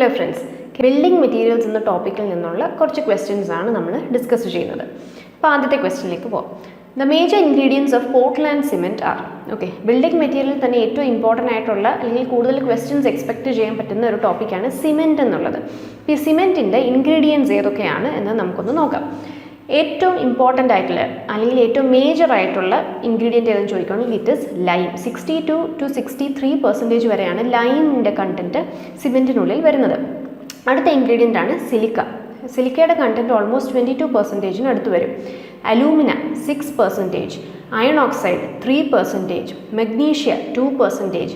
Hello friends, building materials എന്ന ടോപ്പിക്കിൽ നിന്നുള്ള കുറച്ച് ക്വസ്റ്റ്യൻസ് ആണ് നമ്മൾ ഡിസ്കസ് ചെയ്യുന്നത്. അപ്പോൾ ആദ്യത്തെ ക്വസ്റ്റ്യനിലേക്ക് പോകാം. The major ingredients of Portland cement are. Okay, building material തന്നെ ഏറ്റവും ഇമ്പോർട്ടൻ്റ് ആയിട്ടുള്ള അല്ലെങ്കിൽ കൂടുതൽ ക്വസ്റ്റ്യൻസ് എക്സ്പെക്ട് ചെയ്യാൻ പറ്റുന്ന ഒരു ടോപ്പിക്കാണ് സിമെൻറ്റ് എന്നുള്ളത്. ഈ സിമെൻറ്റിൻ്റെ ഇൻഗ്രീഡിയൻസ് ഏതൊക്കെയാണ് എന്ന് നമുക്കൊന്ന് നോക്കാം. ഏറ്റവും ഇമ്പോർട്ടൻ്റ് ആയിട്ടുള്ള അല്ലെങ്കിൽ ഏറ്റവും മേജർ ആയിട്ടുള്ള ഇൻഗ്രീഡിയൻറ്റ് ഏതെന്ന് ചോദിക്കുകയാണെങ്കിൽ ഇറ്റ് ഇസ് ലൈം. 62 to 63% വരെയാണ് ലൈമിൻ്റെ കണ്ടൻറ്റ് സിമെൻറ്റിനുള്ളിൽ വരുന്നത്. അടുത്ത ഇൻഗ്രീഡിയൻ്റ് ആണ് സിലിക്ക. സിലിക്കയുടെ കണ്ടൻറ്റ് ഓൾമോസ്റ്റ് 22% അടുത്ത് വരും. Alumina 6%, iron oxide 3%, magnesia 2%,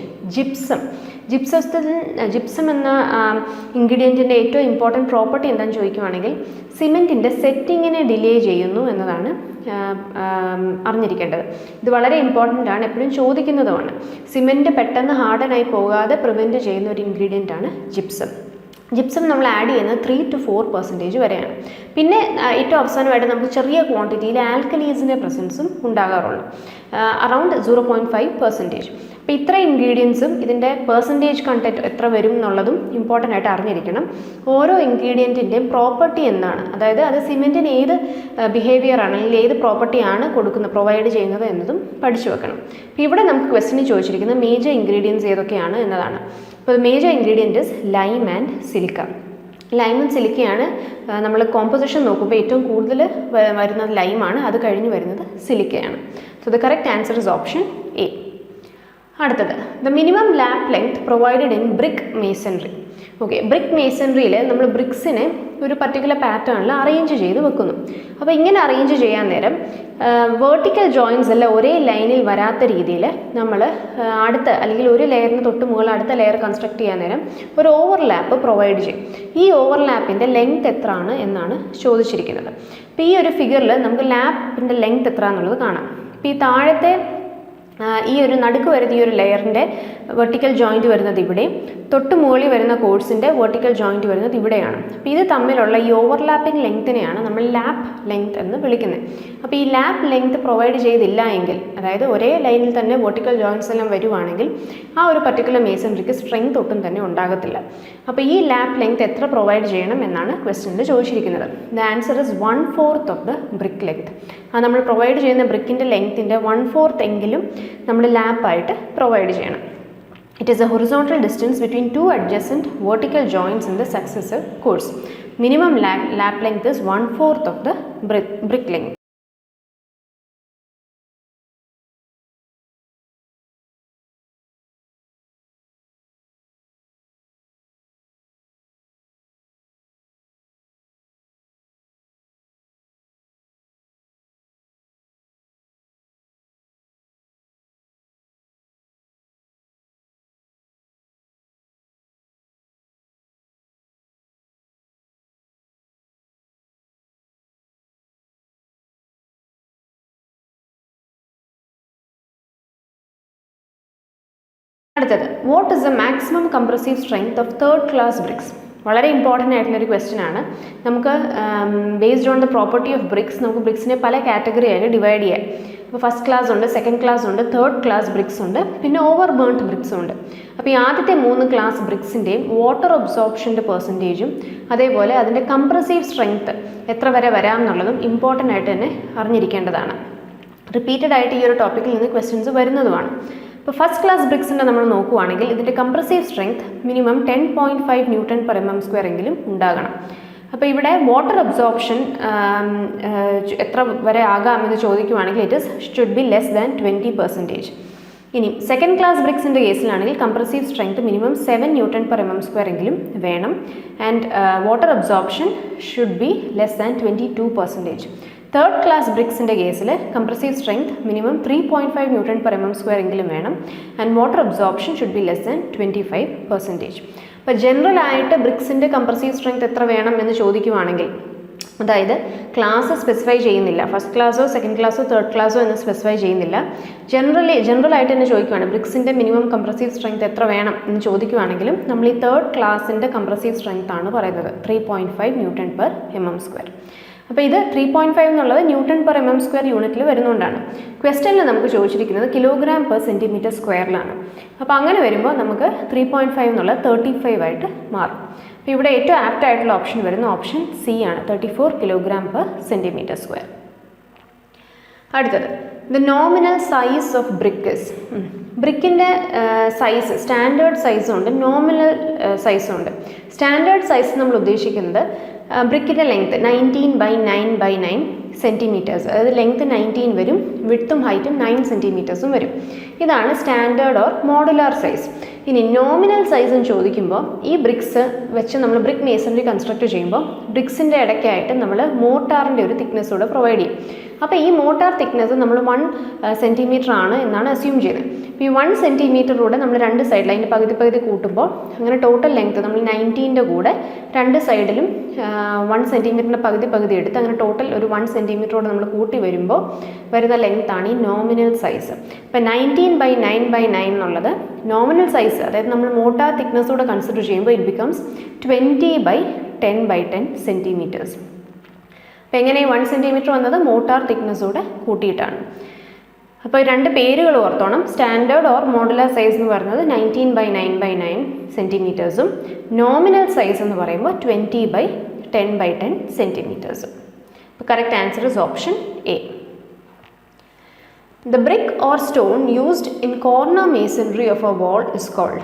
gypsum എന്ന ഇൻഗ്രീഡിയൻറ്റിൻ്റെ ഏറ്റവും ഇമ്പോർട്ടൻറ്റ് പ്രോപ്പർട്ടി എന്താണെന്ന് ചോദിക്കുകയാണെങ്കിൽ സിമെൻറ്റിൻ്റെ സെറ്റിങ്ങിനെ ഡിലേ ചെയ്യുന്നു എന്നതാണ് അറിഞ്ഞിരിക്കേണ്ടത്. ഇത് വളരെ ഇമ്പോർട്ടൻ്റ് ആണ്, എപ്പോഴും ചോദിക്കുന്നതുമാണ്. സിമെൻറ്റ് പെട്ടെന്ന് ഹാർഡനായി പോകാതെ പ്രിവെൻറ്റ് ചെയ്യുന്ന ഒരു ഇൻഗ്രീഡിയൻ്റ് ആണ് ജിപ്സം നമ്മൾ ആഡ് ചെയ്യുന്നത് 3 to 4% വരെയാണ്. പിന്നെ ഏറ്റവും അവസാനമായിട്ട് നമുക്ക് ചെറിയ ക്വാണ്ടിറ്റിയിൽ ആൽക്കലീസിൻ്റെ പ്രസൻസും ഉണ്ടാകാറുള്ളൂ, അറൗണ്ട് 0.5%. അപ്പോൾ ഇത്ര ഇൻഗ്രീഡിയൻസും ഇതിൻ്റെ പെർസെൻറ്റേജ് കണ്ടൻറ്റ് എത്ര വരും എന്നുള്ളതും ഇമ്പോർട്ടൻ്റ് ആയിട്ട് അറിഞ്ഞിരിക്കണം. ഓരോ ഇൻഗ്രീഡിയൻറ്റിൻ്റെയും പ്രോപ്പർട്ടി എന്താണ്, അതായത് അത് സിമെൻറ്റിന് ഏത് ബിഹേവിയറാണ് അല്ലെങ്കിൽ ഏത് പ്രോപ്പർട്ടിയാണ് പ്രൊവൈഡ് ചെയ്യുന്നത് എന്നതും പഠിച്ചു വെക്കണം. അപ്പോൾ ഇവിടെ നമുക്ക് ക്വസ്റ്റ്യൻ ചോദിച്ചിരിക്കുന്നത് മേജർ ഇൻഗ്രീഡിയൻസ് ഏതൊക്കെയാണ് എന്നതാണ്. അപ്പോൾ major ingredient is lime and silica. ലൈമും സിലിക്കയാണ് നമ്മൾ കോമ്പോസിഷൻ നോക്കുമ്പോൾ ഏറ്റവും കൂടുതൽ വരുന്നത് ലൈമാണ്, അത് കഴിഞ്ഞ് വരുന്നത് സിലിക്കയാണ്. So the correct answer is option A. അടുത്തത് the minimum lap length provided in brick masonry. Okay, brick മേസൺറിയിൽ നമ്മൾ ബ്രിക്സിനെ ഒരു പർട്ടിക്കുലർ പാറ്റേണിൽ അറേഞ്ച് ചെയ്ത് വെക്കുന്നു. അപ്പോൾ ഇങ്ങനെ അറേഞ്ച് ചെയ്യാൻ നേരം വേർട്ടിക്കൽ ജോയിൻസ് എല്ലാം ഒരേ ലൈനിൽ വരാത്ത രീതിയിൽ നമ്മൾ അടുത്ത അല്ലെങ്കിൽ ഒരു ലെയറിന് തൊട്ട് മുകളിൽ അടുത്ത ലെയർ കൺസ്ട്രക്ട് ചെയ്യാൻ നേരം ഒരു ഓവർലാപ്പ് പ്രൊവൈഡ് ചെയ്യും. ഈ ഓവർലാപ്പിൻ്റെ ലെങ്ത് എത്രയാണ് എന്നാണ് ചോദിച്ചിരിക്കുന്നത്. അപ്പോൾ ഈ ഒരു ഫിഗറിൽ നമുക്ക് ലാപ്പിൻ്റെ ലെങ്ത് എത്ര എന്നുള്ളത് കാണാം. അപ്പോൾ ഈ താഴത്തെ ഈ ഒരു നടുക്ക് വരുന്ന ഈ ഒരു ലെയറിൻ്റെ വെർട്ടിക്കൽ ജോയിൻറ്റ് വരുന്നത് ഇവിടെ, തൊട്ട് മുകളിൽ വരുന്ന കോഴ്സിൻ്റെ വെർട്ടിക്കൽ ജോയിൻറ്റ് വരുന്നത് ഇവിടെയാണ്. അപ്പോൾ ഇത് തമ്മിലുള്ള ഈ ഓവർലാപ്പിംഗ് ലെങ്ത്തിനെയാണ് നമ്മൾ ലാപ്പ് ലെങ്ത് എന്ന് വിളിക്കുന്നത്. അപ്പോൾ ഈ ലാപ്പ് ലെങ്ത് പ്രൊവൈഡ് ചെയ്തില്ല എങ്കിൽ, അതായത് ഒരേ ലൈനിൽ തന്നെ വെർട്ടിക്കൽ ജോയിൻറ്റ്സ് എല്ലാം വരുവാണെങ്കിൽ ആ ഒരു പർട്ടിക്കുലർ മേസൺറിക്ക് സ്ട്രെങ്ത് ഒട്ടും തന്നെ ഉണ്ടാകത്തില്ല. അപ്പോൾ ഈ ലാപ്പ് ലെങ്ത് എത്ര പ്രൊവൈഡ് ചെയ്യണം എന്നാണ് ക്വസ്റ്റ്യനിൽ ചോദിച്ചിരിക്കുന്നത്. The answer is 1/4 of the brick length. ആ നമ്മൾ പ്രൊവൈഡ് ചെയ്യുന്ന ബ്രിക്കിൻ്റെ ലെങ്ത്തിൻ്റെ 1/4 എങ്കിലും നമ്മൾ ലാപ്പായിട്ട് പ്രൊവൈഡ് ചെയ്യണം. It is a horizontal distance between two adjacent vertical joints in the successive course. Minimum lap length is 1/4 of the brick length. അടുത്തത് what is the maximum compressive strength of third class BRICS. വളരെ important ആയിട്ടുള്ളൊരു question ആണ്. നമുക്ക് based on the property of BRICS നമുക്ക് ബ്രിക്സിനെ പല category ആയിട്ട് divide ചെയ്യാം. അപ്പോൾ ഫസ്റ്റ് ക്ലാസ് ഉണ്ട്, സെക്കൻഡ് ക്ലാസ് ഉണ്ട്, തേർഡ് ക്ലാസ് ബ്രിക്സ് ഉണ്ട്, പിന്നെ ഓവർ ബേൺഡ് ബ്രിക്സും ഉണ്ട്. അപ്പോൾ ഈ ആദ്യത്തെ 3 ക്ലാസ് ബ്രിക്സിൻ്റെയും വാട്ടർ അബ്സോർപ്ഷൻ്റെ പെർസെൻറ്റേജും അതേപോലെ അതിൻ്റെ കംപ്രസീവ് സ്ട്രെങ്ത് എത്ര വരെ വരാം എന്നുള്ളതും ഇമ്പോർട്ടൻ്റ് ആയിട്ട് തന്നെ അറിഞ്ഞിരിക്കേണ്ടതാണ്. റിപ്പീറ്റഡ് ആയിട്ട് ഈ ഒരു ടോപ്പിക്കിൽ നിന്ന് ക്വസ്റ്റ്യൻസ് വരുന്നതുമാണ്. ഇപ്പോൾ ഫസ്റ്റ് ക്ലാസ് ബ്രിക്സിൻ്റെ നമ്മൾ നോക്കുകയാണെങ്കിൽ ഇതിൻ്റെ കംപ്രസീവ് സ്ട്രെങ്ത് മിനിമം 10.5 Nm² എങ്കിലും ഉണ്ടാകണം. അപ്പോൾ ഇവിടെ വാട്ടർ അബ്സോർപ്ഷൻ എത്ര വരെ ആകാമെന്ന് ചോദിക്കുകയാണെങ്കിൽ ഷുഡ് ബി ലെസ് ദാൻ 20%. ഇനി സെക്കൻഡ് ക്ലാസ് ബ്രിക്സിൻ്റെ കേസിലാണെങ്കിൽ കംപ്രസീവ് സ്ട്രെങ്ത് മിനിമം 7 Nm² എങ്കിലും വേണം. And water absorption should be less than 22%. Third class ബ്രിക്സിൻ്റെ കേസിൽ കംപ്രസീവ് സ്ട്രെങ്ത് മിനിമം 3.5 Nm² എങ്കിലും വേണം. And water absorption should be less than 25%. അപ്പോൾ ജനറലായിട്ട് ബ്രിക്സിൻ്റെ കംപ്രസീവ് സ്ട്രെങ്ത് എത്ര വേണം എന്ന് ചോദിക്കുവാണെങ്കിൽ, അതായത് ക്ലാസ് സ്പെസിഫൈ ചെയ്യുന്നില്ല, ഫസ്റ്റ് ക്ലാസ്സോ സെക്കൻഡ് ക്ലാസ്സോ തേർഡ് ക്ലാസ്സോ എന്ന് സ്പെസിഫൈ ചെയ്യുന്നില്ല, ജനറലായിട്ട് തന്നെ ചോദിക്കുവാണ് ബ്രിക്സിൻ്റെ മിനിമം കംപ്രസീവ് സ്ട്രെങ്ത് എത്ര വേണം എന്ന് ചോദിക്കുവാണെങ്കിലും നമ്മൾ ഈ തേർഡ് ക്ലാസിൻ്റെ കംപ്രസീവ് സ്ട്രെങ്ത് ആണ് പറയുന്നത്, 3.5 Nm². അപ്പോൾ ഇത് 3.5 എന്നുള്ളത് Nm/mm² യൂണിറ്റിൽ വരുന്നതുകൊണ്ടാണ്. ക്വസ്റ്റ്യനിൽ നമുക്ക് ചോദിച്ചിരിക്കുന്നത് kg/cm². അപ്പോൾ അങ്ങനെ വരുമ്പോൾ നമുക്ക് 3.5 എന്നുള്ളത് 35 ആയിട്ട് മാറും. അപ്പോൾ ഇവിടെ ഏറ്റവും ആപ്റ്റ് ആയിട്ടുള്ള ഓപ്ഷൻ വരുന്ന ഓപ്ഷൻ സി ആണ്, 34 kg/cm². അടുത്തത് the nominal size of brick is. ബ്രിക്കിൻ്റെ സൈസ് സ്റ്റാൻഡേർഡ് സൈസും ഉണ്ട്, നോമിനൽ സൈസും ഉണ്ട്. സ്റ്റാൻഡേർഡ് സൈസ് നമ്മൾ ഉദ്ദേശിക്കുന്നത് ബ്രിക്കിൻ്റെ ലെങ്ത്ത് 19/9/9 സെൻറ്റിമീറ്റേഴ്സ്, അതായത് ലെങ്ത്ത് 19 വരും, വിഡ്ത്തും ഹൈറ്റും 9 സെൻറ്റിമീറ്റേഴ്സും വരും. ഇതാണ് സ്റ്റാൻഡേർഡ് ഓർ മോഡുലാർ സൈസ്. ഇനി നോമിനൽ സൈസും ചോദിക്കുമ്പോൾ ഈ ബ്രിക്സ് വെച്ച് നമ്മൾ ബ്രിക്ക് മേസണറി കൺസ്ട്രക്ട് ചെയ്യുമ്പോൾ ബ്രിക്സിൻ്റെ ഇടയ്ക്കായിട്ട് നമ്മൾ മോട്ടാറിൻ്റെ ഒരു തിക്നെസ് കൂടെ പ്രൊവൈഡ് ചെയ്യും. അപ്പോൾ ഈ മോട്ടാർ തിക്നെസ് നമ്മൾ 1 സെൻറ്റിമീറ്റർ ആണ് എന്നാണ് അസ്യൂം ചെയ്യുന്നത്. അപ്പോൾ ഈ 1 സെൻറ്റിമീറ്ററിലൂടെ നമ്മൾ രണ്ട് സൈഡിൽ അതിൻ്റെ പകുതി കൂട്ടുമ്പോൾ അങ്ങനെ ടോട്ടൽ ലെങ്ത്ത് നമ്മൾ 19ൻ്റെ കൂടെ രണ്ട് സൈഡിലും 1 സെൻറ്റിമീറ്ററിൻ്റെ പകുതി എടുത്ത് അങ്ങനെ ടോട്ടൽ ഒരു 1 സെൻറ്റിമീറ്ററോടെ നമ്മൾ കൂട്ടി വരുമ്പോൾ വരുന്ന ലെങ്ത്താണ് ഈ നോമിനൽ സൈസ്. അപ്പോൾ 19/9/9 എന്നുള്ളത് നോമിനൽ സൈസ്, അതായത് നമ്മൾ മോട്ടാർ തിക്നെസ്സോടെ കൺസിഡർ ചെയ്യുമ്പോൾ ഇറ്റ് ബിക്കംസ് 20/10/10 സെൻറ്റിമീറ്റേഴ്സ്. അപ്പോൾ എങ്ങനെ 1 സെൻറ്റിമീറ്റർ വന്നത് മോട്ടാർ തിക്നെസ്സോടെ കൂട്ടിയിട്ടാണ്. അപ്പോൾ രണ്ട് പേരുകൾ ഓർത്തോണം. സ്റ്റാൻഡേർഡ് ഓർ മോഡുലാർ സൈസ് എന്ന് പറയുന്നത് 19/9/9 സെൻറ്റിമീറ്റേഴ്സും നോമിനൽ സൈസ് എന്ന് പറയുമ്പോൾ 20/10/10 സെൻറ്റിമീറ്റേഴ്സും. അപ്പോൾ correct answer is option A. The brick or stone used in corner masonry of a wall is called.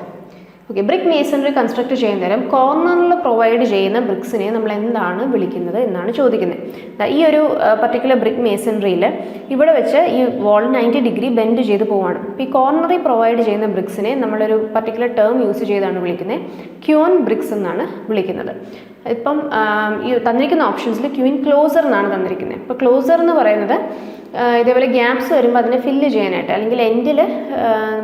Okay, brick masonry construct ചെയ്യുന്ന നേരം കോർണറിൽ പ്രൊവൈഡ് ചെയ്യുന്ന ബ്രിക്സിനെ നമ്മൾ എന്താണ് വിളിക്കുന്നത് എന്നാണ് ചോദിക്കുന്നത്. ഈ ഒരു പർട്ടിക്കുലർ ബ്രിക്ക് മേസണറിയിൽ ഇവിടെ വെച്ച് ഈ വാൾ 90 ഡിഗ്രി ബെൻഡ് ചെയ്ത് പോവാണ്. അപ്പോൾ ഈ കോർണറിൽ പ്രൊവൈഡ് ചെയ്യുന്ന ബ്രിക്സിനെ നമ്മളൊരു പർട്ടിക്കുലർ ടേം യൂസ് ചെയ്താണ് വിളിക്കുന്നത്, ക്യൂൻ ബ്രിക്സ് എന്നാണ് വിളിക്കുന്നത്. ഇപ്പം ഈ തന്നിരിക്കുന്ന ഓപ്ഷൻസിൽ ക്യൂൻ ക്ലോസർ എന്നാണ് തന്നിരിക്കുന്നത്. ഇപ്പോൾ ക്ലോസർ എന്ന് പറയുന്നത് ഇതേപോലെ ഗ്യാപ്സ് വരുമ്പോൾ അതിനെ ഫില്ല് ചെയ്യാനായിട്ട്, അല്ലെങ്കിൽ എൻഡിൽ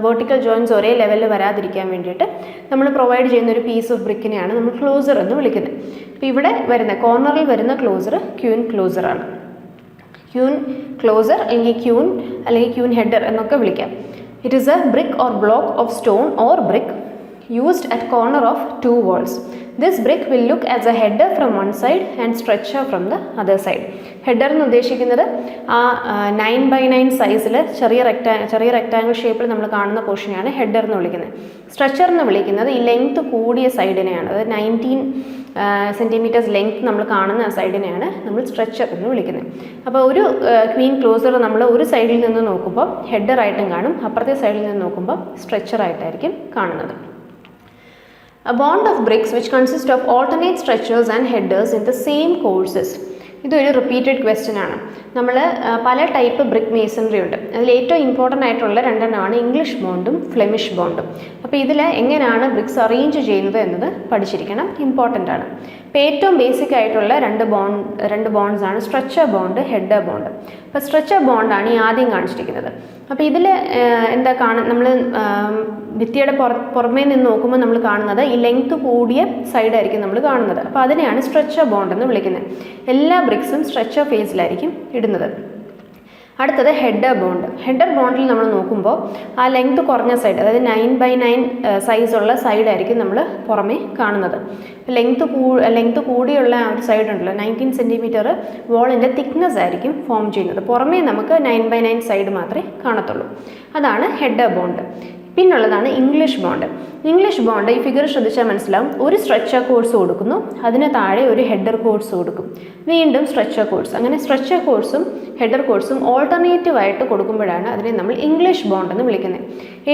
വെർട്ടിക്കൽ ജോയിൻറ്റ്സ് ഒരേ ലെവലിൽ വരാതിരിക്കാൻ വേണ്ടിയിട്ട് നമ്മൾ പ്രൊവൈഡ് ചെയ്യുന്ന ഒരു പീസ് ഓഫ് ബ്രിക്കിനെയാണ് നമ്മൾ ക്ലോസർ എന്ന് വിളിക്കുന്നത്. അപ്പോൾ ഇവിടെ വരുന്ന കോർണറിൽ വരുന്ന ക്ലോസർ ക്യൂൻ ക്ലോസറാണ്. ക്യൂൻ ക്ലോസർ അല്ലെങ്കിൽ ക്യൂൻ ഹെഡർ എന്നൊക്കെ വിളിക്കാം. It is A brick or block of stone or brick used at corner of two walls. This brick will look as a header from one side and stretcher from the other side. Header എന്ന് ഉദ്ദേശിക്കുന്നത് ആ 9/9 സൈസിൽ ചെറിയ rectangle ഷേപ്പിൽ നമ്മൾ കാണുന്ന പോർഷനെയാണ് header എന്ന് വിളിക്കുന്നത്. സ്ട്രെച്ചർ എന്ന് വിളിക്കുന്നത് ഈ ലെങ്ത് കൂടിയ സൈഡിനെയാണ്, അതായത് 19 സെൻറ്റിമീറ്റേഴ്സ് ലെങ്ത് നമ്മൾ കാണുന്ന ആ സൈഡിനെയാണ് നമ്മൾ സ്ട്രെച്ചർ എന്ന് വിളിക്കുന്നത്. അപ്പോൾ ഒരു ക്വീൻ ക്ലോസർ നമ്മൾ ഒരു സൈഡിൽ നിന്ന് നോക്കുമ്പോൾ ഹെഡറായിട്ടും കാണും, അപ്പുറത്തെ സൈഡിൽ നിന്ന് നോക്കുമ്പോൾ സ്ട്രെച്ചറായിട്ടായിരിക്കും കാണുന്നത്. A bond of bricks which consist of alternate stretchers and headers in the same courses. ഇതൊരു റിപ്പീറ്റഡ് ക്വസ്റ്റ്യൻ ആണ്. നമ്മൾ പല ടൈപ്പ് ബ്രിക്ക് മേസണറി ഉണ്ട്. അതിൽ ഏറ്റവും ഇമ്പോർട്ടൻ്റ് ആയിട്ടുള്ള രണ്ടെണ്ണമാണ് ഇംഗ്ലീഷ് ബോണ്ടും ഫ്ലെമിഷ് ബോണ്ടും. അപ്പോൾ ഇതിൽ എങ്ങനെയാണ് ബ്രിക്സ് അറേഞ്ച് ചെയ്യുന്നത് എന്നത് പഠിച്ചിരിക്കണം, ഇമ്പോർട്ടൻ്റ് ആണ്. അപ്പോൾ ഏറ്റവും ബേസിക് ആയിട്ടുള്ള രണ്ട് ബോണ്ട്സ് ആണ് സ്ട്രെച്ചർ ബോണ്ട്, ഹെഡർ ബോണ്ട്. അപ്പോൾ സ്ട്രെച്ചർ ബോണ്ടാണ് ഈ ആദ്യം കാണിച്ചിരിക്കുന്നത്. അപ്പോൾ ഇതിൽ എന്താ നമ്മൾ ഭിത്തിയുടെ പുറമേ നിന്ന് നോക്കുമ്പോൾ നമ്മൾ കാണുന്നത് ഈ ലെങ്ത് കൂടിയ സൈഡായിരിക്കും നമ്മൾ കാണുന്നത്. അപ്പോൾ അതിനെയാണ് സ്ട്രെച്ചർ ബോണ്ട് എന്ന് വിളിക്കുന്നത്. എല്ലാ ബ്രിക്സും സ്ട്രെച്ചർ ഫേസിലായിരിക്കും ഇടുന്നത്. അടുത്തത് ഹെഡർ ബോണ്ട്. ഹെഡർ ബോണ്ടിൽ നമ്മൾ നോക്കുമ്പോൾ ആ ലെങ്ത് കുറഞ്ഞ സൈഡ്, അതായത് 9/9 സൈസുള്ള സൈഡായിരിക്കും നമ്മൾ പുറമേ കാണുന്നത്. ലെങ്ത് കൂടിയുള്ള ആ ഒരു സൈഡ് ഉണ്ടല്ലോ, 19 സെൻറ്റിമീറ്റർ വോളിൻ്റെ തിക്നെസ് ആയിരിക്കും ഫോം ചെയ്യുന്നത്. പുറമേ നമുക്ക് 9/9 സൈഡ് മാത്രമേ കാണത്തുള്ളൂ. അതാണ് ഹെഡർ ബോണ്ട്. പിന്നുള്ളതാണ് ഇംഗ്ലീഷ് ബോണ്ട്. ഇംഗ്ലീഷ് ബോണ്ട് ഈ ഫിഗർ ശ്രദ്ധിച്ചാൽ മനസ്സിലാവും. ഒരു സ്ട്രെച്ചർ കോഴ്സ് കൊടുക്കുന്നു, അതിന് താഴെ ഒരു ഹെഡർ കോഴ്സ് കൊടുക്കും, വീണ്ടും സ്ട്രെച്ചർ കോഴ്സ്. അങ്ങനെ സ്ട്രെച്ചർ കോഴ്സും ഹെഡർ കോഴ്സും ഓൾട്ടർനേറ്റീവ് ആയിട്ട് കൊടുക്കുമ്പോഴാണ് അതിനെ നമ്മൾ ഇംഗ്ലീഷ് ബോണ്ട് എന്ന് വിളിക്കുന്നത്.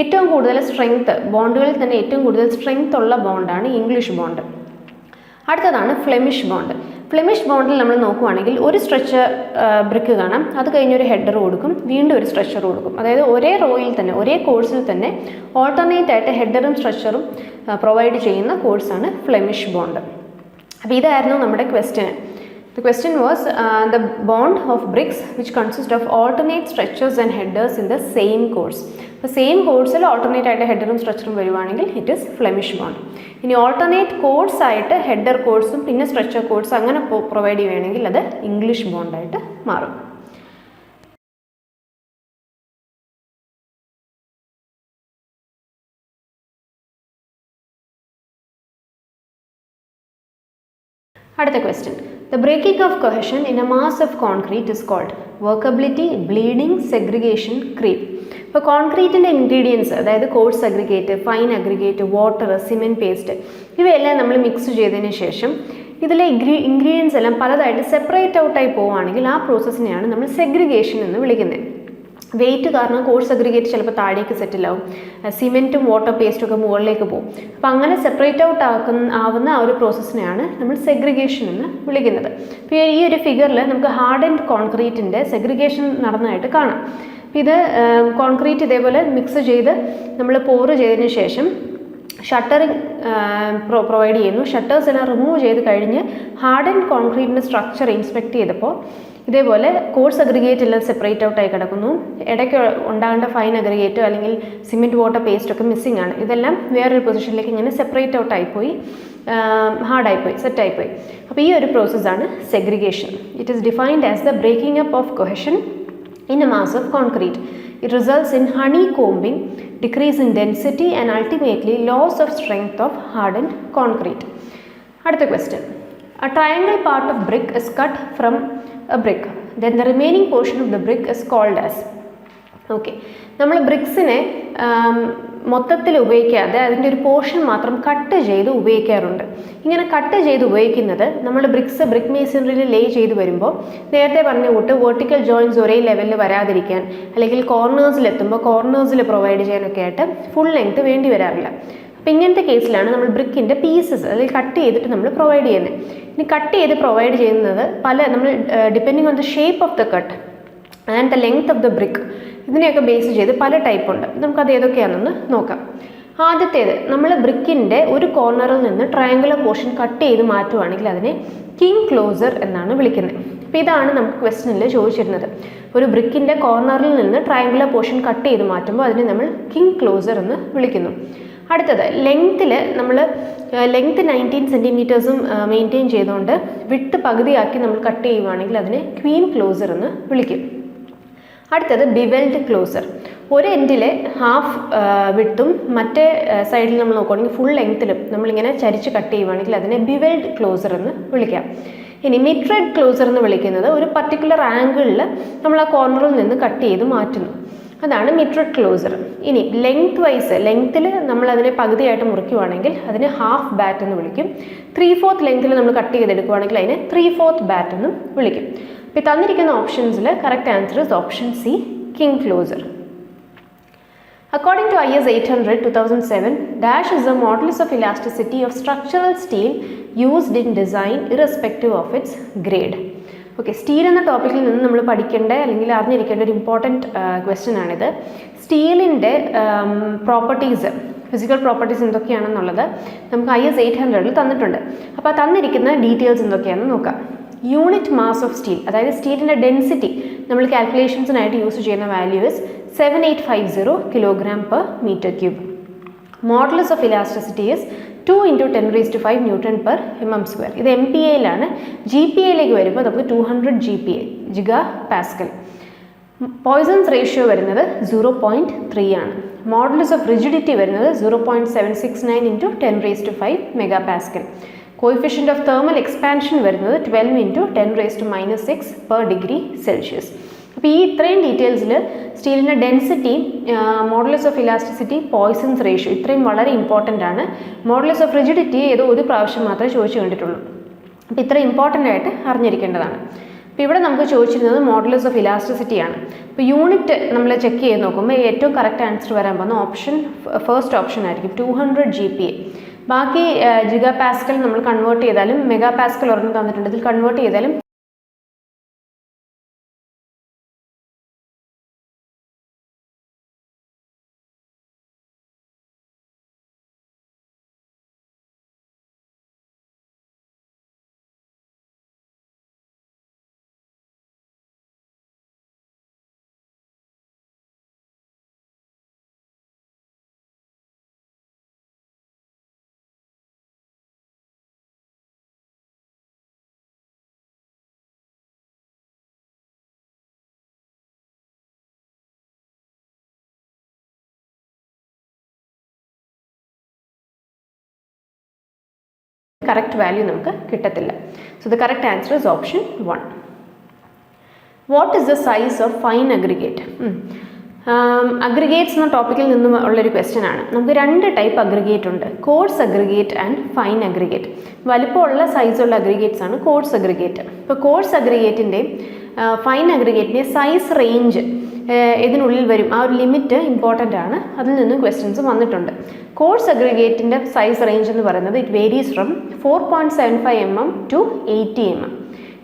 ഏറ്റവും കൂടുതൽ സ്ട്രെങ്ത്, ബോണ്ടുകളിൽ തന്നെ ഏറ്റവും കൂടുതൽ സ്ട്രെങ്ത് ഉള്ള ബോണ്ടാണ് ഇംഗ്ലീഷ് ബോണ്ട്. അടുത്തതാണ് ഫ്ലെമിഷ് ബോണ്ട്. ഫ്ലെമിഷ് ബോണ്ടിൽ നമ്മൾ നോക്കുവാണെങ്കിൽ ഒരു സ്ട്രെച്ചർ ബ്രിക്ക് കാണാം, അത് കഴിഞ്ഞൊരു ഹെഡർ കൊടുക്കും, വീണ്ടും ഒരു സ്ട്രെച്ചർ കൊടുക്കും. അതായത് ഒരേ റോയിൽ തന്നെ, ഒരേ കോഴ്സിൽ തന്നെ ഓൾട്ടർനേറ്റ് ആയിട്ട് ഹെഡറും സ്ട്രെച്ചറും പ്രൊവൈഡ് ചെയ്യുന്ന കോഴ്സാണ് ഫ്ലെമിഷ് ബോണ്ട്. അപ്പോൾ ഇതായിരുന്നു നമ്മുടെ question. The question was the bond of bricks which consist of alternate stretchers and headers in the same course. അപ്പോൾ സെയിം കോഴ്സിൽ ഓൾട്ടർനേറ്റ് ആയിട്ട് ഹെഡറും സ്ട്രെച്ചറും വരുവാണെങ്കിൽ ഇറ്റ് ഈസ് ഫ്ലെമിഷ് ബോണ്ട്. ഇനി ഓൾട്ടർനേറ്റ് കോഴ്സ് ആയിട്ട് ഹെഡർ കോഴ്സും പിന്നെ സ്ട്രെച്ചർ കോഴ്സ് അങ്ങനെ പ്രൊവൈഡ് ചെയ്യുകയാണെങ്കിൽ അത് ഇംഗ്ലീഷ് ബോണ്ടായിട്ട് മാറും. അടുത്ത question. The breaking of cohesion in a mass of concrete is called workability, bleeding, segregation, creep. ഇപ്പോൾ കോൺക്രീറ്റിൻ്റെ ഇൻഗ്രീഡിയൻസ്, അതായത് coarse aggregate, fine aggregate, water, cement paste, ഇവയെല്ലാം നമ്മൾ മിക്സ് ചെയ്തതിന് ശേഷം ഇതിലെ ഇൻഗ്രീഡിയൻസ് എല്ലാം പലതായിട്ട് സെപ്പറേറ്റ് ഔട്ടായി പോവുകയാണെങ്കിൽ ആ പ്രോസസ്സിനെയാണ് നമ്മൾ സെഗ്രിഗേഷൻ എന്ന് വിളിക്കുന്നത്. വെയിറ്റ് കാരണം കോഴ്സ് അഗ്രിഗേറ്റ് ചിലപ്പോൾ താഴേക്ക് സെറ്റിലാവും, സിമെൻറ്റും വാട്ടർ പേസ്റ്റും ഒക്കെ മുകളിലേക്ക് പോകും. അപ്പോൾ അങ്ങനെ സെപ്പറേറ്റ് ഔട്ട് ആവുന്ന ആ ഒരു പ്രോസസ്സിനെയാണ് നമ്മൾ സെഗ്രിഗേഷൻ എന്ന് വിളിക്കുന്നത്. അപ്പോൾ ഈ ഒരു ഫിഗറിൽ നമുക്ക് ഹാർഡ് ആൻഡ് കോൺക്രീറ്റിൻ്റെ സെഗ്രിഗേഷൻ നടന്നതായിട്ട് കാണാം. അപ്പോൾ ഇത് കോൺക്രീറ്റ് ഇതേപോലെ മിക്സ് ചെയ്ത് നമ്മൾ പോറ് ചെയ്തതിന് ശേഷം ഷട്ടറിങ് പ്രൊവൈഡ് ചെയ്യുന്നു. ഷട്ടേഴ്സ് എല്ലാം റിമൂവ് ചെയ്ത് കഴിഞ്ഞ് ഹാർഡ് ആൻഡ് കോൺക്രീറ്റിൻ്റെ സ്ട്രക്ചർ ഇൻസ്പെക്ട് ചെയ്തപ്പോൾ ഇതേപോലെ കോഴ്സ് അഗ്രിഗേറ്റ് എല്ലാം സെപ്പറേറ്റ് ഔട്ടായി കിടക്കുന്നു. ഇടയ്ക്ക് ഉണ്ടാകേണ്ട ഫൈൻ അഗ്രിഗേറ്റോ അല്ലെങ്കിൽ സിമെൻറ്റ് വാട്ടർ പേസ്റ്റോ ഒക്കെ മിസ്സിംഗ് ആണ്. ഇതെല്ലാം വേറൊരു പൊസിഷനിലേക്ക് ഇങ്ങനെ സെപ്പറേറ്റ് ഔട്ടായിപ്പോയി, ഹാർഡായിപ്പോയി, സെറ്റായിപ്പോയി. അപ്പോൾ ഈ ഒരു പ്രോസസ്സാണ് segregation. It is defined as the breaking up of cohesion in a mass of concrete. It results in honeycombing, decrease in density and ultimately loss of strength of hardened concrete. Adutha question. A triangle part of brick is cut from a brick. Then the remaining portion of the brick is called as. Okay. നമ്മൾ ബ്രിക്സിനെ മൊത്തത്തിൽ ഉപയോഗിക്കാതെ അതിൻ്റെ ഒരു portion മാത്രം cut ചെയ്ത് ഉപയോഗിക്കാറുണ്ട്. ഇങ്ങനെ cut ചെയ്ത് ഉപയോഗിക്കുന്നത് നമ്മൾ ബ്രിക്ക് മേസണറിയിൽ ലേ ചെയ്ത് വരുമ്പോൾ നേരത്തെ പറഞ്ഞ കൂട്ട് വെർട്ടിക്കൽ ജോയിൻറ്റ്സ് ഒരേ ലെവലിൽ വരാതിരിക്കാൻ, അല്ലെങ്കിൽ കോർണേഴ്സിലെത്തുമ്പോൾ കോർണേഴ്സിൽ പ്രൊവൈഡ് ചെയ്യാനൊക്കെ ആയിട്ട് ഫുൾ ലെങ്ത് വേണ്ടി വരാറില്ല. അപ്പോൾ ഇങ്ങനത്തെ കേസിലാണ് നമ്മൾ ബ്രിക്കിൻ്റെ പീസസ് അല്ലെങ്കിൽ കട്ട് ചെയ്തിട്ട് നമ്മൾ പ്രൊവൈഡ് ചെയ്യുന്നത്. ഇനി കട്ട് ചെയ്ത് പ്രൊവൈഡ് ചെയ്യുന്നത് നമ്മൾ depending on the shape of the cut and the length of the brick, ഇതിനെയൊക്കെ ബേസ് ചെയ്ത് പല ടൈപ്പ് ഉണ്ട്. നമുക്കത് ഏതൊക്കെയാണെന്ന് നോക്കാം. ആദ്യത്തേത്, നമ്മൾ ബ്രിക്കിൻ്റെ ഒരു കോർണറിൽ നിന്ന് ട്രയാങ്കുലർ പോർഷൻ കട്ട് ചെയ്ത് മാറ്റുവാണെങ്കിൽ അതിനെ കിങ് ക്ലോസർ എന്നാണ് വിളിക്കുന്നത്. അപ്പോൾ ഇതാണ് നമുക്ക് ക്വസ്റ്റ്യനിൽ ചോദിച്ചിരുന്നത്. ഒരു ബ്രിക്കിൻ്റെ കോർണറിൽ നിന്ന് ട്രയാങ്കുലർ പോർഷൻ കട്ട് ചെയ്ത് മാറ്റുമ്പോൾ അതിനെ നമ്മൾ കിങ് ക്ലോസർ എന്ന് വിളിക്കുന്നു. അടുത്തത്, നമ്മൾ ലെങ്ത്ത് 19 സെൻറ്റിമീറ്റേഴ്സും മെയിൻറ്റെയിൻ ചെയ്തുകൊണ്ട് വിട്ട് പകുതിയാക്കി നമ്മൾ കട്ട് ചെയ്യുവാണെങ്കിൽ അതിനെ ക്വീൻ ക്ലോസർ എന്ന് വിളിക്കും. അടുത്തത് ബിവെൽഡ് ക്ലോസർ. ഒരു എൻഡിലെ ഹാഫ് വിട്ടും മറ്റേ സൈഡിൽ നമ്മൾ നോക്കുകയാണെങ്കിൽ ഫുൾ ലെങ്ത്തിലും നമ്മളിങ്ങനെ ചരിച്ച് കട്ട് ചെയ്യുവാണെങ്കിൽ അതിനെ ബിവെൽഡ് ക്ലോസർ എന്ന് വിളിക്കാം. ഇനി മിഡ്രെഡ് ക്ലോസർ എന്ന് വിളിക്കുന്നത് ഒരു പർട്ടിക്കുലർ ആംഗിളിൽ നമ്മൾ ആ കോർണറിൽ നിന്ന് കട്ട് ചെയ്ത് മാറ്റുന്നു, അതാണ് മിഡ്രെഡ് ക്ലോസർ. ഇനി ലെങ്ത്തിൽ നമ്മൾ അതിനെ പകുതിയായിട്ട് മുറിക്കുവാണെങ്കിൽ അതിനെ ഹാഫ് ബാറ്റ് എന്ന് വിളിക്കും. 3/4 ലെങ്ത്തിൽ നമ്മൾ കട്ട് ചെയ്തെടുക്കുവാണെങ്കിൽ അതിനെ 3/4 ബാറ്റ് എന്നും വിളിക്കും. ഇപ്പോൾ തന്നിരിക്കുന്ന ഓപ്ഷൻസിൽ correct answer is option C, king closer. According to IS 800 2007, dash is the modulus of elasticity of structural steel used in design irrespective of its grade. Okay, steel എന്ന ടോപ്പിക്കിൽ നിന്ന് നമ്മൾ പഠിക്കേണ്ട അല്ലെങ്കിൽ അറിഞ്ഞിരിക്കേണ്ട ഒരു ഇമ്പോർട്ടൻറ്റ് ക്വസ്റ്റ്യൻ ആണിത്. സ്റ്റീലിൻ്റെ പ്രോപ്പർട്ടീസ്, ഫിസിക്കൽ പ്രോപ്പർട്ടീസ് എന്തൊക്കെയാണെന്നുള്ളത് നമുക്ക് IS 800 തന്നിട്ടുണ്ട്. അപ്പോൾ തന്നിരിക്കുന്ന ഡീറ്റെയിൽസ് എന്തൊക്കെയാണെന്ന് നോക്കാം. യൂണിറ്റ് മാസ് ഓഫ് സ്റ്റീൽ, അതായത് സ്റ്റീലിൻ്റെ ഡെൻസിറ്റി നമ്മൾ കാൽക്കുലേഷൻസിനായിട്ട് യൂസ് ചെയ്യുന്ന values 7850 kg/m3. Modulus of elasticity is 2 × 10⁵ N/m². ഇത് MPAയിലാണ്. GPAയിലേക്ക് വരുമ്പോൾ നമുക്ക് 200 GPA, giga Pascal. Poisons ratio വരുന്നത് 0.3 ആണ്. മോഡുലസ് ഓഫ് റിജിഡിറ്റി വരുന്നത് 0.769 × 10⁵ MPa. Coefficient of thermal expansion വരുന്നത് 12 × 10⁻⁶/°C. അപ്പോൾ ഈ ഇത്രയും ഡീറ്റെയിൽസിൽ സ്റ്റീലിൻ്റെ density, modulus of elasticity, poisons ratio, ഇത്രയും വളരെ ഇമ്പോർട്ടൻ്റ് ആണ്. മോഡുലസ് ഓഫ് റിജിഡിറ്റി ഏതോ ഒരു പ്രാവശ്യം മാത്രമേ ചോദിച്ചു കണ്ടിട്ടുള്ളൂ. അപ്പോൾ ഇത്ര ഇമ്പോർട്ടൻ്റ് ആയിട്ട് അറിഞ്ഞിരിക്കേണ്ടതാണ്. അപ്പോൾ ഇവിടെ നമുക്ക് ചോദിച്ചിരുന്നത് മോഡുലസ് ഓഫ് ഇലാസ്റ്റിസിറ്റിയാണ്. അപ്പോൾ യൂണിറ്റ് നമ്മൾ ചെക്ക് ചെയ്ത് നോക്കുമ്പോൾ ഏറ്റവും കറക്റ്റ് ആൻസർ വരാൻ പോകുന്ന ഫസ്റ്റ് ഓപ്ഷൻ ആയിരിക്കും, 200 GPA. ബാക്കി ജിഗാ പാസ്കൽ നമ്മൾ കൺവേർട്ട് ചെയ്താലും, മെഗാ പാസ്കൽ ഒരെണ്ണം തന്നിട്ടുണ്ട്, ഇതിൽ കൺവേർട്ട് ചെയ്താലും കറക്റ്റ് വാല്യൂ നമുക്ക് കിട്ടത്തില്ല. So the correct answer is option 1. What is the size of fine aggregate? Aggregates എന്ന ടോപ്പിക്കിൽ നിന്നും ഉള്ളൊരു ക്വസ്റ്റ്യൻ ആണ്. നമുക്ക് 2 ടൈപ്പ് അഗ്രിഗേറ്റ് ഉണ്ട്, coarse aggregate and fine aggregate. വലിപ്പമുള്ള സൈസുള്ള അഗ്രിഗേറ്റ്സ് ആണ് കോഴ്സ് അഗ്രിഗേറ്റ്. ഇപ്പോൾ കോഴ്സ് അഗ്രിഗേറ്റിൻ്റെയും ഫൈൻ അഗ്രിഗേറ്റിൻ്റെയും സൈസ് റേഞ്ച് ഇതിനുള്ളിൽ വരും, ആ ഒരു ലിമിറ്റ് ഇമ്പോർട്ടൻ്റ് ആണ്. അതിൽ നിന്നും ക്വസ്റ്റ്യൻസ് വന്നിട്ടുണ്ട്. കോഴ്സ് അഗ്രിഗേറ്റിൻ്റെ സൈസ് റേഞ്ച് എന്ന് പറയുന്നത് it varies from 4.75 mm to 80 mm.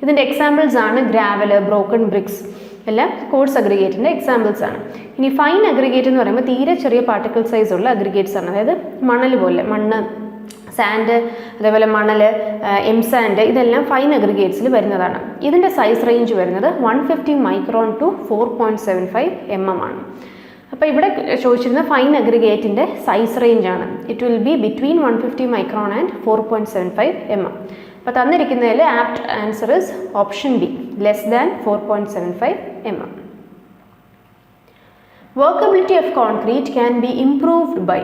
ഇതിൻ്റെ എക്സാമ്പിൾസ് ആണ് ഗ്രാവൽ, ബ്രോക്കൺ ബ്രിക്സ്, എല്ലാം കോഴ്സ് അഗ്രിഗേറ്റിൻ്റെ എക്സാമ്പിൾസ് ആണ്. ഇനി ഫൈൻ അഗ്രിഗേറ്റ് എന്ന് പറയുമ്പോൾ തീരെ ചെറിയ പാർട്ടിക്കിൾ സൈസ് ഉള്ള അഗ്രിഗേറ്റ്സ് ആണ്. അതായത് മണൽ പോലെ, മണ്ണ്, സാൻഡ്, അതേപോലെ മണൽ, എംസാൻഡ്, ഇതെല്ലാം ഫൈൻ അഗ്രിഗേറ്റ്സിൽ വരുന്നതാണ്. ഇതിൻ്റെ സൈസ് റേഞ്ച് വരുന്നത് 150 micron to 4.75 mm ആണ്. അപ്പോൾ ഇവിടെ ചോദിച്ചിരുന്ന ഫൈൻ അഗ്രിഗേറ്റിൻ്റെ സൈസ് റേഞ്ച് ആണ്. It will be between 150 micron and 4.75 mm. അപ്പോൾ തന്നിരിക്കുന്നതിൽ apt answer is option B, less than 4.75 mm. Workability of concrete can be improved by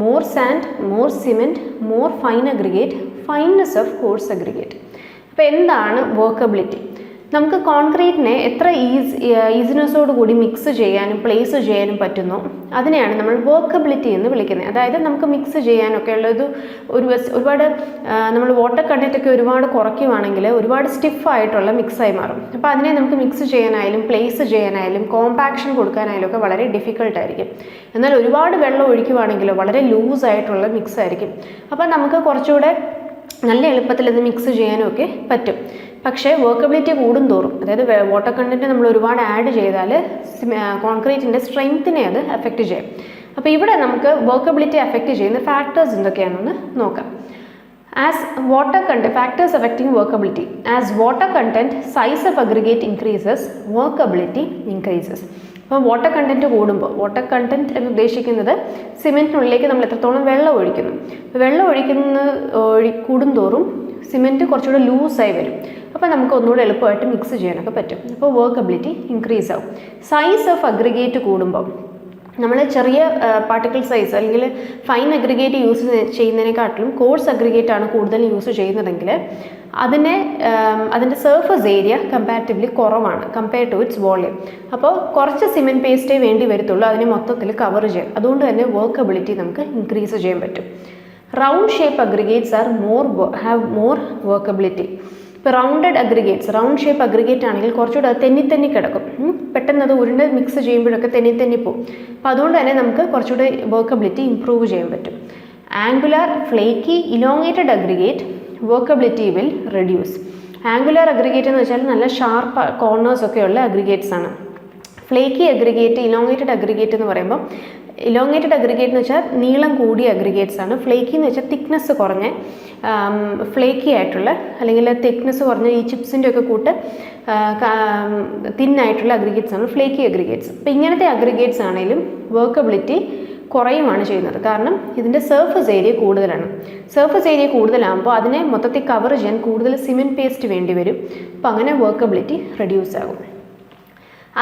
more sand, more cement, more fine aggregate, fineness of coarse aggregate. അപ്പോൾ എന്താണ് workability? നമുക്ക് കോൺക്രീറ്റിനെ എത്ര ഈസിനെസ്സോട് കൂടി mix ചെയ്യാനും place ചെയ്യാനും പറ്റുന്നു, അതിനെയാണ് നമ്മൾ വർക്കബിലിറ്റി എന്ന് വിളിക്കുന്നത്. അതായത് നമുക്ക് മിക്സ് ചെയ്യാനൊക്കെ ഉള്ളത് ഒരുപാട് നമ്മൾ വാട്ടർ കണ്ടൻറ്റൊക്കെ ഒരുപാട് കുറയ്ക്കുവാണെങ്കിൽ ഒരുപാട് സ്റ്റിഫായിട്ടുള്ള മിക്സായി മാറും. അപ്പോൾ അതിനെ നമുക്ക് മിക്സ് ചെയ്യാനായാലും പ്ലേസ് ചെയ്യാനായാലും കോമ്പാക്ഷൻ കൊടുക്കാനായാലും ഒക്കെ വളരെ ഡിഫിക്കൽട്ടായിരിക്കും. എന്നാൽ ഒരുപാട് വെള്ളം ഒഴിക്കുവാണെങ്കിലോ വളരെ ലൂസായിട്ടുള്ള മിക്സ് ആയിരിക്കും. അപ്പോൾ നമുക്ക് കുറച്ചുകൂടെ നല്ല എളുപ്പത്തിൽ ഇത് മിക്സ് ചെയ്യാനും ഒക്കെ പറ്റും. പക്ഷേ വർക്കബിലിറ്റി കൂടുന്തോറും, അതായത് വാട്ടർ കണ്ടൻറ്റ് നമ്മൾ ഒരുപാട് ആഡ് ചെയ്താൽ കോൺക്രീറ്റിൻ്റെ സ്ട്രെങ്ത്തിനെ അത് അഫക്റ്റ് ചെയ്യും. അപ്പോൾ ഇവിടെ നമുക്ക് വർക്കബിലിറ്റി അഫക്റ്റ് ചെയ്യുന്ന ഫാക്ടേഴ്സ് എന്തൊക്കെയാണെന്ന് നോക്കാം. As water content, factors affecting workability. As water content, size of aggregate increases, workability increases. അപ്പോൾ വാട്ടർ കണ്ടൻറ്റ് കൂടുമ്പോൾ, വാട്ടർ കണ്ടൻറ്റ് എന്ന് ഉദ്ദേശിക്കുന്നത് സിമെൻറ്റിനുള്ളിലേക്ക് നമ്മൾ എത്രത്തോളം വെള്ളം ഒഴിക്കുന്നു. വെള്ളം കൂടുന്തോറും സിമെൻറ്റ് കുറച്ചുകൂടെ ലൂസായി വരും. അപ്പോൾ നമുക്ക് ഒന്നുകൂടെ എളുപ്പമായിട്ട് മിക്സ് ചെയ്യാനൊക്കെ പറ്റും. അപ്പോൾ വർക്കബിലിറ്റി ഇൻക്രീസ് ആവും. സൈസ് ഓഫ് അഗ്രിഗേറ്റ് കൂടുമ്പോൾ, നമ്മൾ ചെറിയ പാർട്ടിക്കിൾ സൈസ് അല്ലെങ്കിൽ ഫൈൻ അഗ്രിഗേറ്റ് യൂസ് ചെയ്യുന്നതിനെക്കാട്ടിലും കോഴ്സ് അഗ്രിഗേറ്റ് ആണ് കൂടുതൽ യൂസ് ചെയ്യുന്നതെങ്കിൽ അതിൻ്റെ സർഫസ് ഏരിയ കമ്പാരിറ്റീവ്ലി കുറവാണ് കമ്പയർ ടു ഇറ്റ്സ് വോളിയം. അപ്പോൾ കുറച്ച് സിമെൻറ്റ് പേസ്റ്റേ വേണ്ടി വരത്തുള്ളൂ അതിനെ മൊത്തത്തിൽ കവർ ചെയ്യാൻ. അതുകൊണ്ട് തന്നെ വർക്കബിലിറ്റി നമുക്ക് ഇൻക്രീസ് ചെയ്യാൻ പറ്റും. Round shape aggregates have more workability. ഇപ്പോൾ rounded aggregates, round shape aggregate ആണെങ്കിൽ കുറച്ചുകൂടെ അത് തെന്നി കിടക്കും. പെട്ടെന്ന് അത് ഉരുണ്ട് മിക്സ് ചെയ്യുമ്പോഴൊക്കെ തെന്നി പോകും. അപ്പോൾ അതുകൊണ്ട് തന്നെ നമുക്ക് കുറച്ചുകൂടെ വർക്കബിലിറ്റി ഇംപ്രൂവ് ചെയ്യാൻ പറ്റും. Angular, flaky, elongated aggregate workability will reduce. Angular aggregate എന്ന് വെച്ചാൽ നല്ല ഷാർപ്പ് കോർണേഴ്സൊക്കെയുള്ള അഗ്രിഗേറ്റ്സ് ആണ്. ഫ്ലേക്കി അഗ്രിഗേറ്റ്, ഇലോങ്ങേറ്റഡ് അഗ്രിഗേറ്റ് എന്ന് പറയുമ്പോൾ, ഇലോങ്ങേറ്റഡ് അഗ്രിഗേറ്റ് എന്ന് വെച്ചാൽ നീളം കൂടിയ അഗ്രിഗേറ്റ്സ് ആണ്. ഫ്ലേക്കി എന്ന് വെച്ചാൽ തിക്നെസ് കുറഞ്ഞ, ഫ്ലേക്കി ആയിട്ടുള്ള അല്ലെങ്കിൽ തിക്നെസ് കുറഞ്ഞ ഈ ചിപ്സിൻ്റെ ഒക്കെ കൂട്ട് തിന്നായിട്ടുള്ള അഗ്രിഗേറ്റ്സ് ആണ് ഫ്ലേക്കി അഗ്രിഗേറ്റ്സ്. അപ്പോൾ ഇങ്ങനത്തെ അഗ്രിഗേറ്റ്സ് ആണെങ്കിലും വർക്കബിലിറ്റി കുറയുമാണ് ചെയ്യുന്നത്. കാരണം ഇതിൻ്റെ സർഫസ് ഏരിയ കൂടുതലാണ്. സർഫസ് ഏരിയ കൂടുതലാകുമ്പോൾ അതിനെ മൊത്തത്തിൽ കവർ ചെയ്യാൻ കൂടുതൽ സിമെൻറ്റ് പേസ്റ്റ് വേണ്ടി വരും. അപ്പോൾ അങ്ങനെ വർക്കബിലിറ്റി റെഡ്യൂസ് ആകും.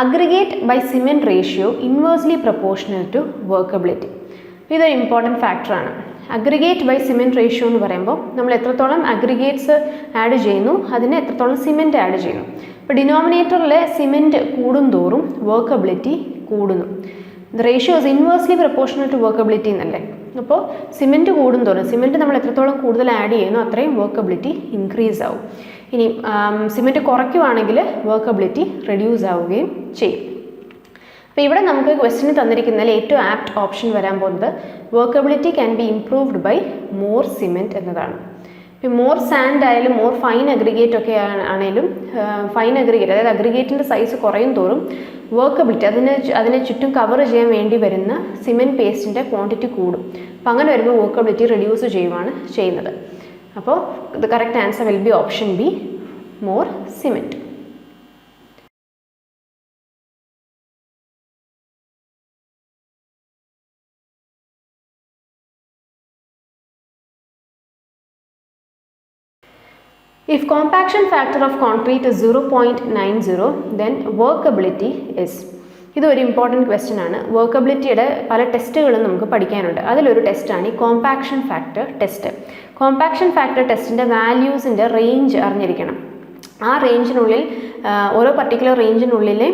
Aggregate by cement ratio inversely proportional to workability. ഇതൊരു ഇമ്പോർട്ടൻറ്റ് ഫാക്ടറാണ്. അഗ്രിഗേറ്റ് ബൈ സിമെൻറ്റ് റേഷ്യോ എന്ന് പറയുമ്പോൾ നമ്മൾ എത്രത്തോളം അഗ്രിഗേറ്റ്സ് ആഡ് ചെയ്യുന്നു അതിന് എത്രത്തോളം സിമെൻറ്റ് ആഡ് ചെയ്യുന്നു. ഇപ്പോൾ ഡിനോമിനേറ്ററിലെ സിമെൻറ്റ് കൂടുന്തോറും വർക്കബിലിറ്റി കൂടുന്നു. The ratio is inversely proportional to workability എന്നല്ലേ. അപ്പോൾ സിമെൻറ്റ് കൂടുന്തോറും, സിമെൻറ്റ് നമ്മൾ എത്രത്തോളം കൂടുതൽ ആഡ് ചെയ്യുന്നു അത്രയും വർക്കബിലിറ്റി ഇൻക്രീസ് ആവും. ഇനി സിമെൻറ്റ് കുറയ്ക്കുവാണെങ്കിൽ വർക്കബിലിറ്റി റെഡ്യൂസ് ആവുകയും ചെയ്യും. അപ്പോൾ ഇവിടെ നമുക്ക് ക്വസ്റ്റ്യന് തന്നിരിക്കുന്നതിൽ ഏറ്റവും ആപ്റ്റ് ഓപ്ഷൻ വരാൻ പോകുന്നത് workability can be improved by more cement എന്നതാണ്. ഇപ്പോൾ മോർ സാൻഡ് ആയാലും മോർ ഫൈൻ അഗ്രിഗേറ്റ് ഒക്കെ ആണെങ്കിലും ഫൈൻ അഗ്രിഗേറ്റ് അതായത് അഗ്രിഗേറ്റിൻ്റെ സൈസ് കുറയും തോറും വർക്കബിലിറ്റി അതിനെ ചുറ്റും കവർ ചെയ്യാൻ വേണ്ടി വരുന്ന സിമെൻറ്റ് പേസ്റ്റിൻ്റെ ക്വാണ്ടിറ്റി കൂടും. അപ്പോൾ അങ്ങനെ വരുമ്പോൾ വർക്കബിലിറ്റി റെഡ്യൂസ് ചെയ്യുകയാണ് ചെയ്യുന്നത്. അപ്പോൾ the correct answer will be option B, more cement. If compaction factor of concrete is 0.90, then workability is. ഇതൊരു ഇമ്പോർട്ടൻറ്റ് ക്വസ്റ്റ്യൻ ആണ്. വർക്കബിലിറ്റിയുടെ പല ടെസ്റ്റുകളും നമുക്ക് പഠിക്കാനുണ്ട്. അതിലൊരു ടെസ്റ്റാണ് ഈ compaction factor test. Compaction factor ടെസ്റ്റിൻ്റെ വാല്യൂസിൻ്റെ റേഞ്ച് അറിഞ്ഞിരിക്കണം. ആ റേഞ്ചിനുള്ളിൽ ഓരോ പർട്ടിക്കുലർ റേഞ്ചിനുള്ളിലെ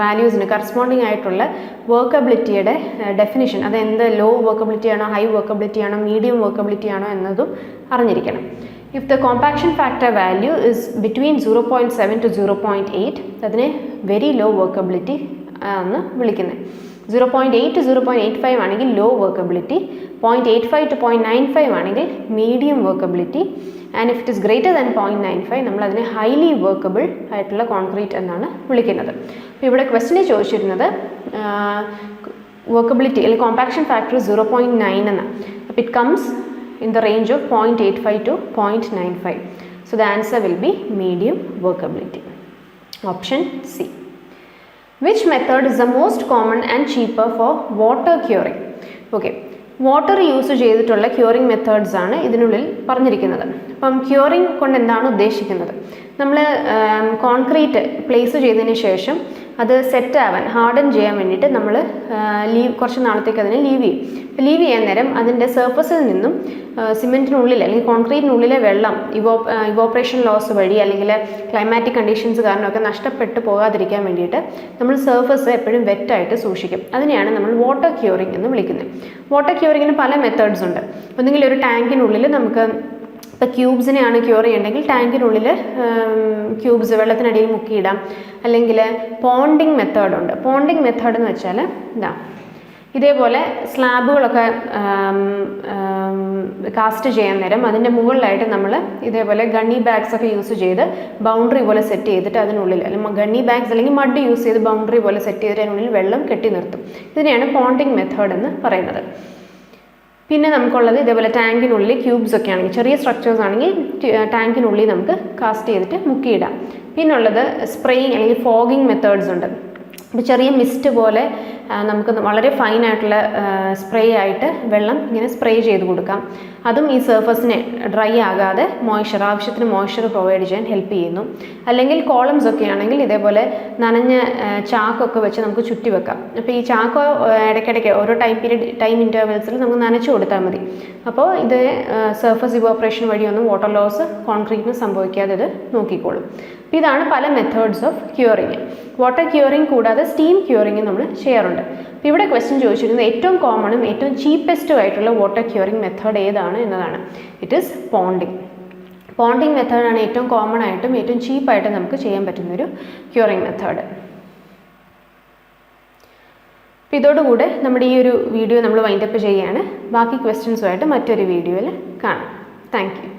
വാല്യൂസിന് കറസ്പോണ്ടിങ് ആയിട്ടുള്ള വർക്കബിലിറ്റിയുടെ ഡെഫിനിഷൻ, അത് എന്ത് ലോ വർക്കബിലിറ്റി ആണോ, ഹൈ വർക്കബിലിറ്റി ആണോ, മീഡിയം വർക്കബിലിറ്റി ആണോ എന്നതും അറിഞ്ഞിരിക്കണം. If the compaction factor value is between 0.7 to 0.8, അതിനെ വെരി ലോ വർക്കബിലിറ്റി എന്ന് വിളിക്കുന്നത്. 0.8 to 0.85 ആണെങ്കിൽ ലോ വർക്കബിലിറ്റി, 0.85 to 0.95 ആണെങ്കിൽ medium workability, and if it is greater than 0.95 നമ്മൾ അതിനെ ഹൈലി വർക്കബിൾ ആയിട്ടുള്ള കോൺക്രീറ്റ് എന്നാണ് വിളിക്കുന്നത്. അപ്പോൾ ഇവിടെ ക്വസ്റ്റിനെ ചോദിച്ചിരുന്നത് വർക്കബിലിറ്റി അല്ലെങ്കിൽ കോമ്പാക്ഷൻ ഫാക്ടർ 0.9 എന്നാണ്. അപ്പോൾ it comes in the range of 0.85 to 0.95. So the answer will be medium workability. Option C. Which method is the most common and cheaper for water curing? Okay. Water use ചെയ്തിട്ടുള്ള curing methods ആണ് ഇതിനുള്ളിൽ പറഞ്ഞിരിക്കുന്നത്. അപ്പം curing കൊണ്ട് എന്താണ് ഉദ്ദേശിക്കുന്നത്? നമ്മൾ concrete place ചെയ്തതിന് ശേഷം അത് സെറ്റ് ആവാൻ, ഹാർഡൻ ചെയ്യാൻ വേണ്ടിയിട്ട് നമ്മൾ കുറച്ച് നാളത്തേക്ക് അതിനെ ലീവ് ചെയ്യും. ലീവ് ചെയ്യാൻ നേരം അതിൻ്റെ സർഫസിൽ നിന്നും സിമെൻറ്റിനുള്ളിൽ അല്ലെങ്കിൽ കോൺക്രീറ്റിനുള്ളിലെ വെള്ളം ഇവോപ്പറേഷൻ ലോസ് വഴി അല്ലെങ്കിൽ ക്ലൈമാറ്റിക് കണ്ടീഷൻസ് കാരണമൊക്കെ നഷ്ടപ്പെട്ടു പോകാതിരിക്കാൻ വേണ്ടിയിട്ട് നമ്മൾ സർഫസ് എപ്പോഴും വെറ്റായിട്ട് സൂക്ഷിക്കും. അതിനെയാണ് നമ്മൾ വാട്ടർ ക്യൂറിങ് എന്ന് വിളിക്കുന്നത്. വാട്ടർ ക്യൂറിങ്ങിന് പല മെത്തേഡ്സ് ഉണ്ട്. ഒന്നുകിൽ ഒരു ടാങ്കിനുള്ളിൽ നമുക്ക് ഇപ്പോൾ ക്യൂബ്സിനെയാണ് ക്യൂർ ചെയ്യണമെങ്കിൽ ടാങ്കിനുള്ളിൽ ക്യൂബ്സ് വെള്ളത്തിനടിയിൽ മുക്കിയിടാം. അല്ലെങ്കിൽ പോണ്ടിങ് മെത്തേഡുണ്ട്. പോണ്ടിങ് മെത്തേഡ് എന്ന് വെച്ചാൽ ഇതാ ഇതേപോലെ സ്ലാബുകളൊക്കെ കാസ്റ്റ് ചെയ്യാൻ നേരം അതിൻ്റെ മുകളിലായിട്ട് നമ്മൾ ഇതേപോലെ ഗണ്ണി ബാഗ്സ് ഒക്കെ യൂസ് ചെയ്ത് ബൗണ്ടറി പോലെ സെറ്റ് ചെയ്തിട്ട് അതിനുള്ളിൽ, അല്ലെങ്കിൽ ഗണ്ണി ബാഗ്സ് അല്ലെങ്കിൽ മഡ് യൂസ് ചെയ്ത് ബൗണ്ടറി പോലെ സെറ്റ് ചെയ്തിട്ട് അതിനുള്ളിൽ വെള്ളം കെട്ടി നിർത്തും. ഇതിനെയാണ് പോണ്ടിങ് മെത്തേഡ് എന്ന് പറയുന്നത്. പിന്നെ നമുക്കുള്ളത് ഇതേപോലെ ടാങ്കിനുള്ളിൽ ക്യൂബ്സ് ഒക്കെ ആണെങ്കിൽ, ചെറിയ സ്ട്രക്ചേഴ്സ് ആണെങ്കിൽ ടാങ്കിനുള്ളിൽ നമുക്ക് കാസ്റ്റ് ചെയ്തിട്ട് മുക്കിയിടാം. പിന്നുള്ളത് സ്പ്രേയിങ് അല്ലെങ്കിൽ ഫോഗിങ് മെത്തേഡ്സ് ഉണ്ട്. ഇപ്പോൾ ചെറിയ മിസ്റ്റ് പോലെ നമുക്ക് വളരെ ഫൈനായിട്ടുള്ള സ്പ്രേ ആയിട്ട് വെള്ളം ഇങ്ങനെ സ്പ്രേ ചെയ്ത് കൊടുക്കാം. അതും ഈ സർഫസിനെ ഡ്രൈ ആകാതെ ആവശ്യത്തിന് മോയ്സ്ചർ പ്രൊവൈഡ് ചെയ്യാൻ ഹെൽപ്പ് ചെയ്യുന്നു. അല്ലെങ്കിൽ കോളംസ് ഒക്കെ ആണെങ്കിൽ ഇതേപോലെ നനഞ്ഞ ചാക്കൊക്കെ വെച്ച് നമുക്ക് ചുറ്റി വെക്കാം. അപ്പോൾ ഈ ചാക്കോ ഇടയ്ക്കിടയ്ക്ക് ഓരോ ടൈം ഇൻ്റർവെൽസിൽ നമുക്ക് നനച്ചു കൊടുത്താൽ മതി. അപ്പോൾ ഇത് സർഫസ് ഇവോപ്പറേഷൻ വഴിയൊന്നും വാട്ടർ ലോസ് കോൺക്രീറ്റിന് സംഭവിക്കാതെ ഇത് നോക്കിക്കോളും. അപ്പോൾ ഇതാണ് പല methods of curing. Water curing കൂടാതെ സ്റ്റീം ക്യൂറിങ് നമ്മൾ ചെയ്യാറുണ്ട്. അപ്പോൾ ഇവിടെ ക്വസ്റ്റ്യൻ ചോദിച്ചിരുന്നത് ഏറ്റവും കോമണും ഏറ്റവും ചീപ്പസ്റ്റും ആയിട്ടുള്ള വാട്ടർ ക്യൂറിങ് മെത്തേഡ് ഏതാണ് എന്നതാണ്. It is ponding. പോണ്ടിങ് മെത്തേഡാണ് ഏറ്റവും കോമൺ ആയിട്ടും ഏറ്റവും ചീപ്പായിട്ടും നമുക്ക് ചെയ്യാൻ പറ്റുന്നൊരു ക്യൂറിങ് മെത്തേഡ്. അപ്പോൾ ഇതോടുകൂടെ നമ്മുടെ ഈ ഒരു വീഡിയോ നമ്മൾ വൈൻഡപ്പ് ചെയ്യുകയാണ്. ബാക്കി ക്വസ്റ്റ്യൻസുമായിട്ട് മറ്റൊരു വീഡിയോയിൽ കാണാം. Thank you.